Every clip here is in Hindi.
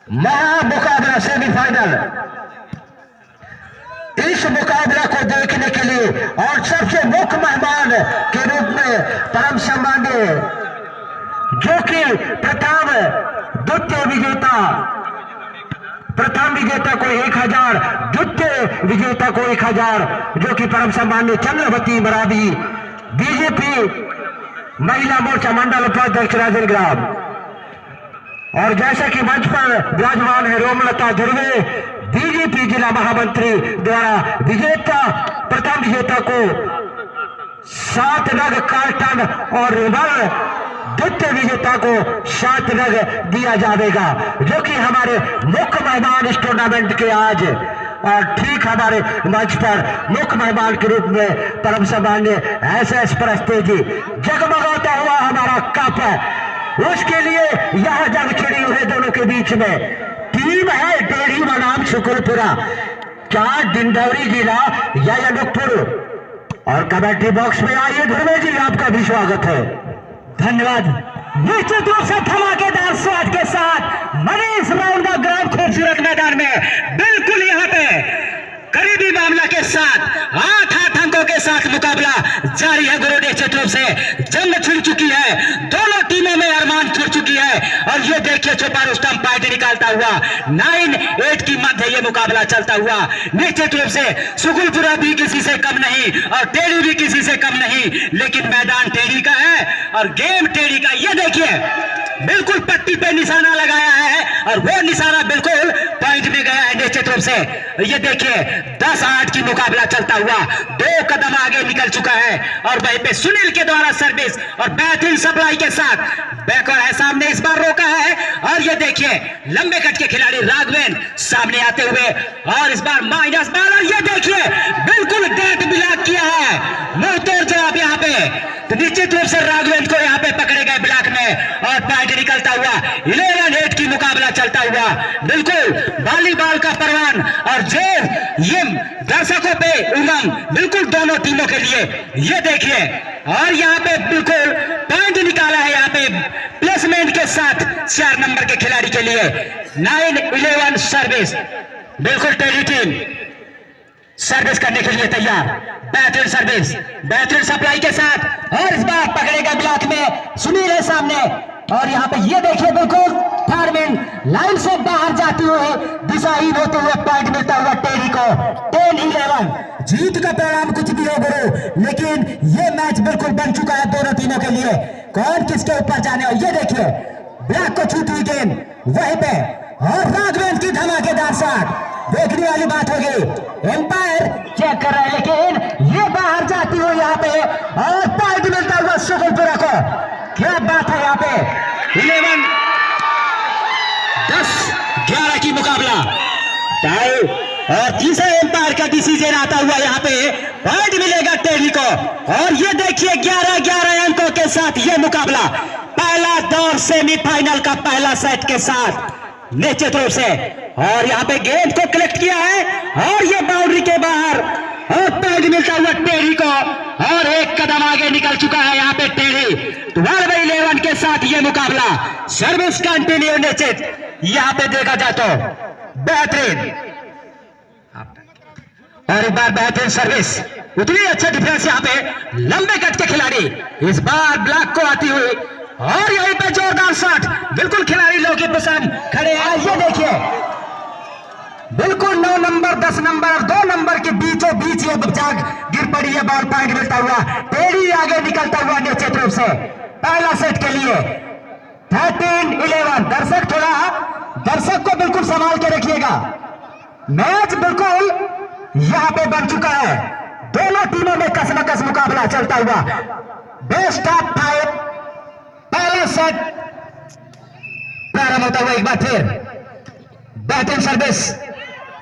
महा मुकाबला सेमीफाइनल। इस मुकाबला को देखने के लिए और सबसे मुख्य मेहमान के रूप में परम सम्माननीय जो कि प्रथम विजेता को 1000, द्वितीय विजेता को 1000, जो कि परम सम्माननीय चंद्रवती मरावी बीजेपी महिला मोर्चा मंडल उपाध्यक्ष राजनग्राम। और जैसे कि मंच पर विराजमान है रोमलता ध्रुवे बीजेपी जिला महामंत्री द्वारा प्रथम विजेता को 7 नग कार्टन और रिवॉल्वर, द्वितीय विजेता को 7 नग दिया जाएगा, जो कि हमारे मुख्य मेहमान इस टूर्नामेंट के आज। और ठीक हमारे मंच पर मुख्य मेहमान के रूप में परम सम्माननीय SS परस्ते जी, जगमगाता हुआ हमारा कप है, उसके लिए यह जंग छिड़ी हुई दोनों के बीच में। टीम है टेढ़ी बनाम शुकुलपुरा, क्या डिंडौरी जिला या अनूपपुर। और कमेंट्री बॉक्स में आइए ध्रुवे जी, आपका भी स्वागत है। धन्यवाद। निश्चित रूप से धमाकेदार शॉट के साथ मनीष राउंड द ग्राम खूबसूरत मैदान में बिल्कुल यहाँ पे करीबी मामला के साथ 8 अंकों के साथ मुकाबला जारी है। गुरु निश्चित रूप से जंग छिड़ चुकी है, दोनों टीमों में अरमान छिड़ चुकी है। और ये देखिए छुपा रुस्तम पार्टी निकालता हुआ 9-8 की मध्य ये मुकाबला चलता हुआ। निश्चित रूप से सुकुलपुरा भी किसी से कम नहीं और टेढ़ी भी किसी से कम नहीं, लेकिन मैदान टेढ़ी का है और गेम टेढ़ी का। ये देखिए बिल्कुल पट्टी पे निशाना लगाया है और वो निशाना बिल्कुल पॉइंट में गया है। निश्चित रूप से ये देखिए 10-8 की मुकाबला चलता हुआ 2 कदम आगे निकल चुका है। और वहीं पे सुनील के द्वारा सर्विस और बेहतरीन सप्लाई के साथ बैकवर्ड है, सामने इस बार रोका है। और ये देखिए लंबे कट के खिलाड़ी राघवेन सामने आते हुए और इस बार माइनस बॉल। और ये देखिए बिल्कुल डेट ब्लॉक किया है, मुंह तोड़ जवाब यहाँ पे। तो निश्चित रूप से राघवेन को यहाँ पे पकड़े गए ब्लॉक में और पॉइंट निकलता हुआ 11-8 की मुकाबला चलता हुआ। बिल्कुल वॉलीबॉल का परवान और जोर ये दर्शकों पे उमंग बिल्कुल दोनों टीमों के लिए। ये देखिए और यहाँ पे बिल्कुल पॉइंट निकाला है यहाँ पे प्लेसमेंट के साथ 4 नंबर के खिलाड़ी के लिए 9-11 सर्विस। बिल्कुल टेढ़ी टीम सर्विस करने के लिए तैयार, बेहतरीन सर्विस, बेहतरीन सप्लाई के साथ। और इस बार पकड़ेगा ब्लॉक में सुनील है सामने। और यहाँ पे ये देखिए बिल्कुल फारमिन लाइन से बाहर जाती हुई दिशाहीन होते हुए पॉइंट मिलता हुआ टेढ़ी को 10-11। जीत का परिणाम कुछ भी हो गुरु, लेकिन ये मैच बिल्कुल बन चुका है दोनों टीमों के लिए। कौन किसके ऊपर जाने हो, ये देखिए ब्लॉक को छूटी हुई गेंद वहीं पे और राघवेन की धमाकेदार शॉट, देखने वाली बात होगी। एम्पायर चेक कर रहा है लेकिन ये बाहर जाती हुई यहाँ पे और पॉइंट मिलता हुआ शुकुलपुरा को। क्या बात है यहाँ पे 10-11 की मुकाबला टाई। और तीसरे एम्पायर का डिसीजन आता हुआ यहाँ पे पॉइंट मिलेगा टेढ़ी को। और ये देखिए 11-11 अंकों के साथ ये मुकाबला पहला दौर सेमीफाइनल का पहला सेट के साथ निश्चित रूप से। और यहाँ पे गेंद को कलेक्ट किया है और ये बाउंड्री के बाहर और पॉइंट मिलता हुआ टेढ़ी को। और 1 कदम आगे निकल चुका है यहाँ पे टेढ़ी 12-11 के साथ ये मुकाबला। सर्विस कंटिन्यू निश्चित यहाँ पे देखा जाए तो बेहतरीन और एक बार बेहतरीन सर्विस, उतनी अच्छा डिफेंस यहाँ पे लंबे कट के खिलाड़ी इस बार ब्लॉक को आती हुई। और यहीं पे जोरदार शॉट, बिल्कुल खिलाड़ी लोग पसंद खड़े हैं। ये देखिए बिल्कुल 9 नंबर 10 नंबर और 2 नंबर के बीचों बीच ये जाग गिर पड़ी है। बॉल पॉइंट मिलता हुआ टेढ़ी आगे निकलता हुआ निश्चित रूप से पहला सेट के लिए 13-11। दर्शक को बिल्कुल संभाल के रखिएगा। मैच बिल्कुल यहाँ पे बन चुका है, दोनों टीमों में कसमकस मुकाबला चलता हुआ। बेस्ट ऑफ 5 पहला सेट प्रारंभ होता हुआ। एक बार फिर बेहतरीन सर्विस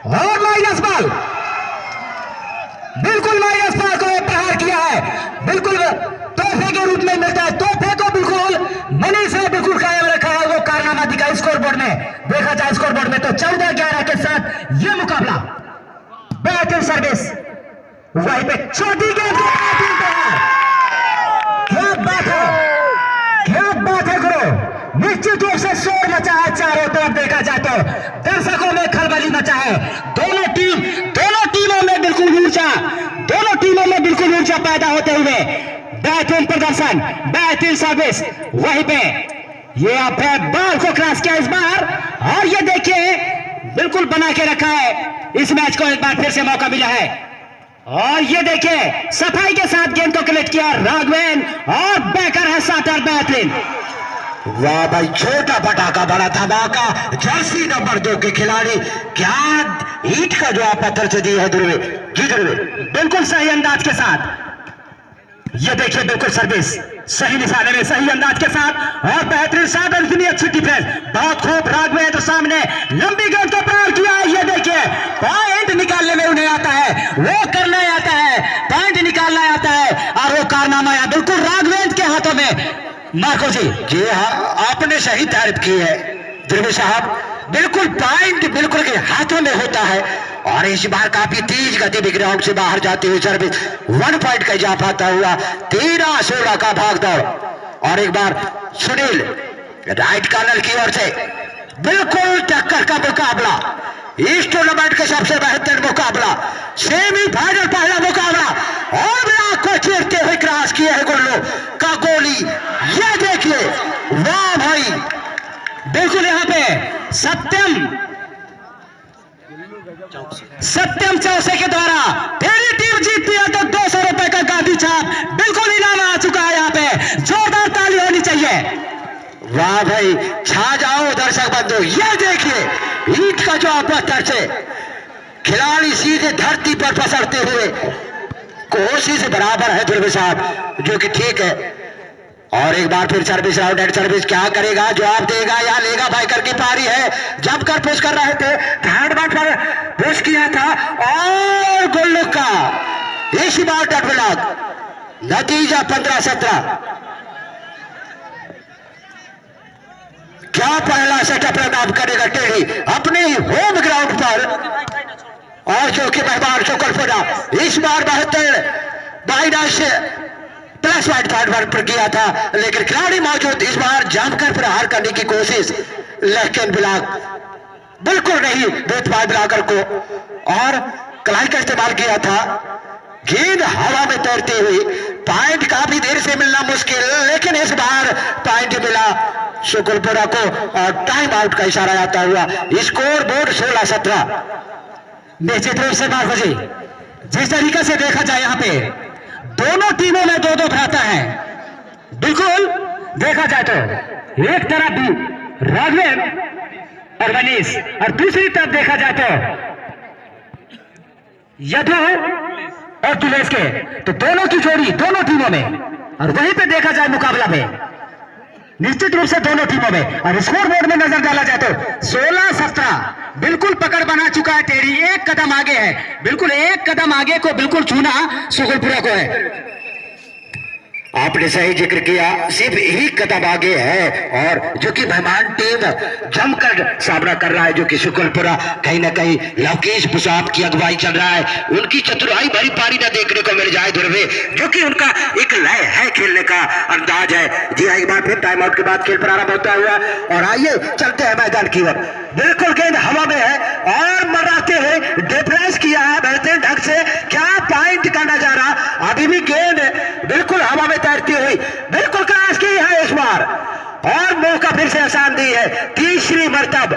और माइनस बॉल, बिल्कुल माइनस बॉल को प्रहार किया है, बिल्कुल तोहफे के रूप में मिलता है। तोहफे को बिल्कुल मनीष ने बिल्कुल कायम रखा है, वो कारनामा दिखा स्कोर बोर्ड में। देखा जाए स्कोर बोर्ड में तो 14-11 के साथ ये मुकाबला। बेहतरीन सर्विस वहीं पे छोटी गेंद को क्या बात है, क्या बात है गुरु। निश्चित रूप से शोर मचा है चारों तरफ देखा जाए तो दर्शकों में खलबली मचा है। दोनों टीमों में बिल्कुल ऊर्जा पैदा होते हुए बेहतरीन प्रदर्शन, बेहतरीन सर्विस। वहीं पे ये आप बॉल को क्रॉस किया इस बार, और ये देखिए बिल्कुल बना के रखा है। इस मैच को एक बार फिर से मौका मिला है, और ये देखिए सफाई के साथ गेंद को कलेक्ट किया राघवेन, और बैकर है साटर बेहतरीन। वाह भाई, छोटा पटाखा बड़ा धमाका। जर्सी नंबर 2 के खिलाड़ी क्या ईट का जो आप पत्थर से दी है ध्रुवे जी, ध्रुवे बिल्कुल सही अंदाज के साथ ये देखिए, बिल्कुल सर्विस सही निशाने में सही अंदाज के साथ, और बेहतरीन शॉट और इतनी अच्छी डिफेंस। बहुत खूब राघवेन तो सामने लंबी गेंद को पार किया। ये देखिए पॉइंट निकालने में उन्हें आता है, वो करना आता है, पॉइंट निकालना आता है, और वो कारनामा है बिल्कुल राघवेन के हाथों में। मार्को जी हाँ, आपने सही तारीफ की है ध्रुवे साहब। बिल्कुल पॉइंट बिल्कुल के हाथों में होता है, और इस बार काफी तेज गति में ग्राउंड से बाहर जाते हुए सर्विस 1 पॉइंट का इजाफा पाता हुआ 13-16 का भाग दौड़। और एक बार सुनील राइट कॉर्नर की ओर से बिल्कुल टक्कर का मुकाबला, इस टूर्नामेंट का सबसे बेहतर मुकाबला, सेमीफाइनल पहला मुकाबला, और ब्लॉक को चीरते हुए क्रॉस किया है गुल्लू का गोली। ये देखिए, वाह भाई, बिल्कुल यहाँ पे सत्यम चौसे के द्वारा तेरी टीम जीतती है तो 200 रुपए का गांधी छाप बिल्कुल इनाम आ चुका है। यहाँ पे जोरदार ताली होनी चाहिए। वाह भाई, छा जाओ दर्शक बंधु। ये देखिए ईट का जो पत्थर से खिलाड़ी सीधे धरती पर पसरते हुए कोशिश बराबर है ध्रुव साहब, जो कि ठीक है। और एक बार फिर सर्विस, राउंड एंड सर्विस, क्या करेगा, जवाब देगा या लेगा। भाईकर की पारी है, जमकर पुश कर रहे थे, थर्ड बार पर पुश किया था, और गुल्लू का इस बार डट ब्लॉक। नतीजा 15-17। क्या पहला सेटअप रन करेगा टेढ़ी अपने होम ग्राउंड पर, और जो कि मेहमान शुक्लपुरा इस बार 72 से प्लस वाइट पर किया था, लेकिन खिलाड़ी मौजूद इस बार जमकर प्रहार करने की कोशिश, लेकिन ब्लॉक बिल्कुल नहीं देख पाए ब्लॉकर को, और कलाई का इस्तेमाल किया था। गेंद हवा में तैरती हुई, पॉइंट काफी देर से मिलना मुश्किल, लेकिन इस बार पॉइंट मिला शुक्लपुरा को, और टाइम आउट का इशारा आता हुआ स्कोर बोर्ड 16-17। निश्चित रूप से मार्को जी, जिस तरीके से देखा जाए यहाँ पे दोनों टीमों में 2-2 भ्राता है। बिल्कुल देखा जाए तो एक तरफ भी राघवेन और मनीष, और दूसरी तरफ देखा जाए तो यदु और तुलेश के, तो दोनों की जोड़ी दोनों टीमों में। और वहीं पे देखा जाए मुकाबला में निश्चित रूप से दोनों टीमों में, और स्कोर बोर्ड में नजर डाला जाए तो 16-17 बिल्कुल पकड़ बना चुका है टेढ़ी। एक कदम आगे है, बिल्कुल एक कदम आगे को बिल्कुल छूना शुक्लपुरा को है। आपने सही जिक्र किया, सिर्फ एक कदम आगे है, और जो कि मेहमान टीम जमकर सामना कर रहा है, जो कि शुक्लपुरा कहीं ना कहीं लवकेश पुसाप की अगुवाई चल रहा है। उनकी चतुराई भरी पारी न देखने को मिल जाए ध्रुवे, जो कि उनका एक लय है, खेलने का अंदाज है। जी हाँ, एक बार फिर टाइम आउट के बाद खेल प्रारंभ होता हुआ, और आइए चलते हैं मैदान की ओर। बिल्कुल गेंद हवा में है, और मराते हुए डिफेंस किया है बेहतरीन ढंग से। क्या पॉइंट का नजारा, अभी भी गेंद बिल्कुल हवा में तैरती हुई बिल्कुल क्रॉस की है इस बार, और मौका फिर से आसान दी है तीसरी मरतब।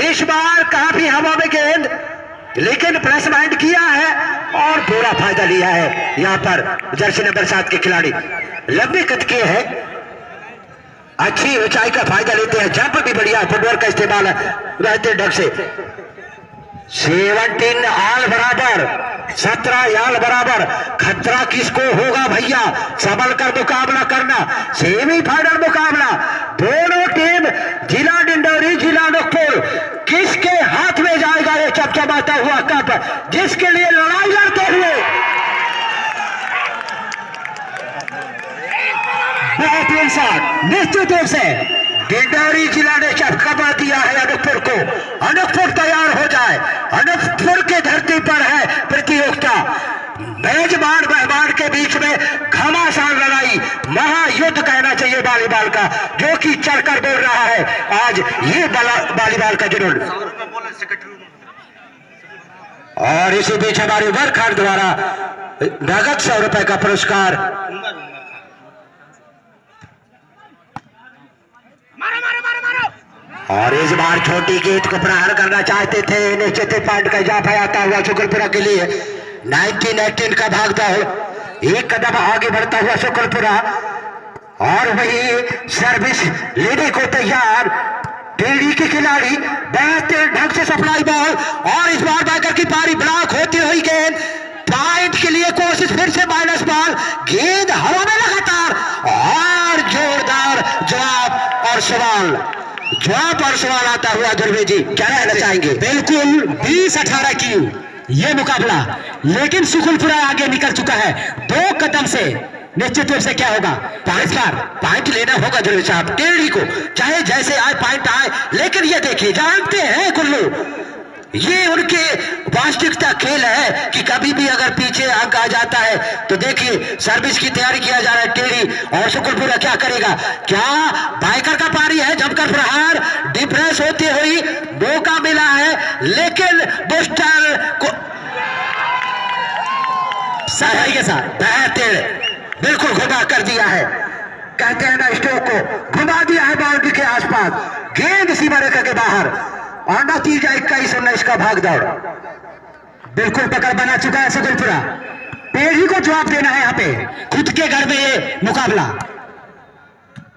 इस बार काफी हवा में गेंद, लेकिन प्लस माइंड किया है और पूरा फायदा लिया है। यहाँ पर जर्सी नंबर 7 के खिलाड़ी लंबे कद के हैं, अच्छी ऊंचाई का फायदा लेते हैं, जंप भी बढ़िया, फुटबॉल का इस्तेमाल रहते ढंग से। 17 आल बराबर, 17 आल बराबर, खतरा किसको होगा भैया, संभल कर मुकाबला करना। सेमीफाइनल मुकाबला, दोनों टीम जिला डिंडौरी, जिला नूरपुर, किसके हाथ में जाएगा ये चमचमाता हुआ कप, जिसके लिए लड़ाई लड़ते हुए बेहतरीन शॉट। निश्चित रूप से डिंडौरी जिला ने चमका दिया है अनूपपुर को। अनूपपुर तैयार हो जाए, अनूपपुर के धरती पर है प्रतियोगिता। मेजबान मेहमान के बीच में घमासान घमासान लड़ाई, महायुद्ध कहना चाहिए वॉलीबॉल का, जो कि चलकर बोल रहा है आज ये वॉलीबॉल का जुनून। और इसी बीच हमारे वर्कहार्ड द्वारा नगद 100 रुपए का पुरस्कार। और इस बार छोटी गेंद को प्रहार करना चाहते थे, निश्चित पॉइंट का इजाफा आता हुआ शुक्लपुरा के लिए। 19-18 का भागता हो, एक कदम आगे बढ़ता हुआ शुक्लपुरा, और वही सर्विस लेने को तैयार टेढ़ी के खिलाड़ी, बेहतरीन ढंग से सप्लाई बॉल, और इस बार बैकर की पारी ब्लॉक होती हुई गेंद, पॉइंट के लिए कोशिश, फिर से माइनस बॉल, गेंद हवा में लगातार, और जोरदार जवाब और सवाल आता हुआ। ध्रुव जी क्या कहना चाहेंगे? बिल्कुल 20-18 की ये मुकाबला, लेकिन शुक्लपुरा आगे निकल चुका है 2 कदम से। निश्चित रूप से क्या होगा, पॉइंट लेना होगा ध्रुव साहब, टेढ़ी को चाहे जैसे आए पॉइंट आए, लेकिन ये देखिए जानते हैं कुल्लू, ये उनके वास्तविकता खेल है कि कभी भी अगर पीछे अंक आ जाता है तो देखिए सर्विस की तैयारी किया जा रहा है टेढ़ी, और शुक्लपुरा क्या करेगा, क्या बाइकर का पारी है, जमकर प्रहार, डिफरेंस होते हुई मौका मिला है, लेकिन बुस्टर को सही के साथ बेहतर बिल्कुल घुमा कर दिया है, कहते हैं ना स्ट्रोक को घुमा दिया है बाउंड्री के आसपास, गेंद सीमा रेखा के बाहर, और नतीजा 21-19 का भागदौड़। बिल्कुल पकड़ बना चुका है शुक्लपुरा, टेढ़ी को जवाब देना है यहाँ पे, खुद के घर में ये मुकाबला।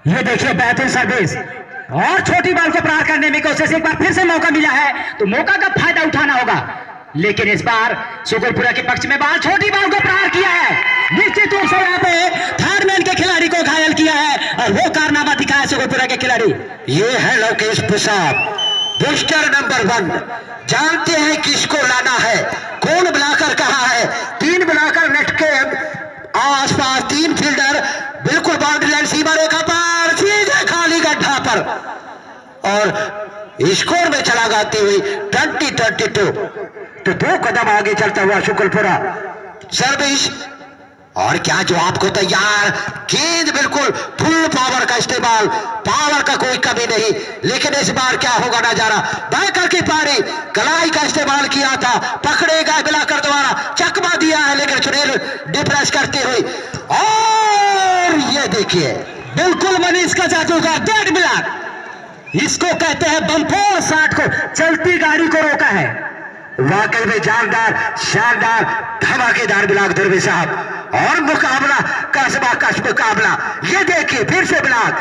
ये देखिए बेहतरीन सर्विस, और छोटी बॉल को प्रहार करने में कोशिश, एक बार फिर से मौका मिला है तो मौका का फायदा उठाना होगा, लेकिन इस बार शुक्लपुरा के पक्ष में बॉल, छोटी बॉल को प्रहार किया है, निश्चित रूप से यहाँ पे थर्ड मैन के खिलाड़ी को घायल किया है, और वो कारनामा दिखाया शुक्लपुरा के खिलाड़ी। ये है लोकेश प्रसाद, बूस्टर नंबर 1, जानते हैं किसको लाना है, कौन ब्लॉकर कहा है, 3 ब्लॉकर नेट के आसपास, 3 फील्डर बिल्कुल बाउंड्री लाइन सीमा रेखा पर, सीधे खाली गड्ढा पर, और स्कोर में चला गाती हुई 20-22, तो 2 कदम आगे चलता हुआ शुक्लपुरा। सर्विस, और क्या जवाब को तैयार, गेंद बिल्कुल फुल पावर का इस्तेमाल, पावर का कोई कमी नहीं, लेकिन इस बार क्या होगा नजारा, बैकर की पारी, कलाई का इस्तेमाल किया था, पकड़े गए ब्लॉकर द्वारा, चकमा दिया है, लेकिन सुनील डिप्रेस करते हुए, और ये देखिए बिल्कुल मनीष का जादूगर डेड ब्लॉक, इसको कहते हैं बम्फोर शॉट को, चलती गाड़ी को रोका है। वाकई में जानदार, शानदार, धमाकेदार ब्लॉक ध्रुव साहब, और मुकाबला कसबा कस मुकाबला, ये देखिए फिर से ब्लॉक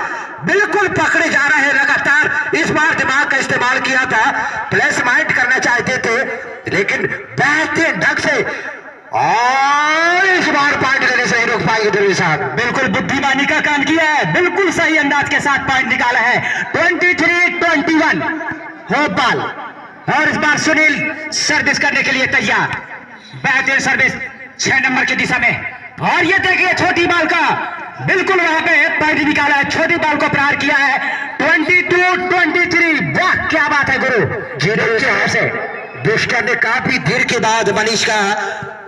बिल्कुल पकड़े जा रहे हैं लगातार, इस बार दिमाग का इस्तेमाल किया था, प्लस माइंड करना चाहते थे, लेकिन बेहतरीन ढंग से, और इस बार पॉइंट लेने से ही रोक पाएंगे ध्रुव साहब। बिल्कुल बुद्धिमानी का काम किया है, बिल्कुल सही अंदाज के साथ पॉइंट निकाला है, 23-21 हो बॉल, और इस बार सुनील सर्विस करने के लिए तैयार, बेहतरीन सर्विस 6 नंबर की दिशा में, और ये देखिए छोटी बॉल का बिल्कुल वहां पे पॉइंट निकाला है, छोटी बॉल को प्रहार किया है, 22-23, वाह क्या बात है गुरु जी से। बुस्टर ने काफी देर के बाद मनीष का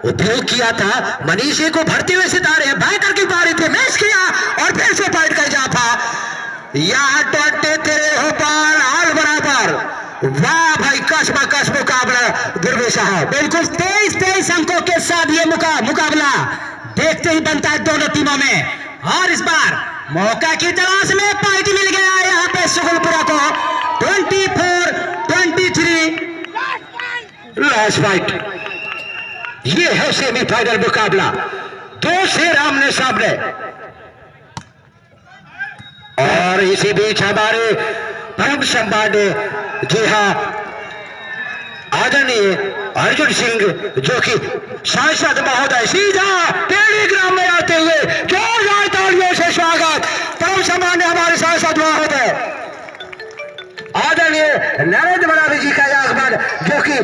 उपयोग किया था, मनीष को भरते हुए सितारे हैं, बैकर की पारी पे मैच किया, और फिर से पॉइंट का इजाफा, यहाँ 23 हो पाल हाल बराबर, वाह भाई कसम कस मुकाबला ध्रुव साहब, बिल्कुल 23 अंकों के साथ ये मुकाबला देखते ही बनता है दोनों टीमों में, और इस बार मौका की तलाश में पॉइंट मिल गया है यहाँ पे शुक्लपुरा को, 24-23 लास्ट फाइट। ये है सेमीफाइनल मुकाबला, 2 शेर आमने सामने, और इसी बीच हमारे परम सम्मान्य, जी हाँ, आदरणीय अर्जुन सिंह जो कि सांसद महोदय, सीधा टेढ़ी ग्राम में आते हुए जोरदार तालियों से स्वागत, परम सम्मान्य हमारे सांसद महोदय आदरणीय नरेंद्र मोदी जी का आगमन, जो कि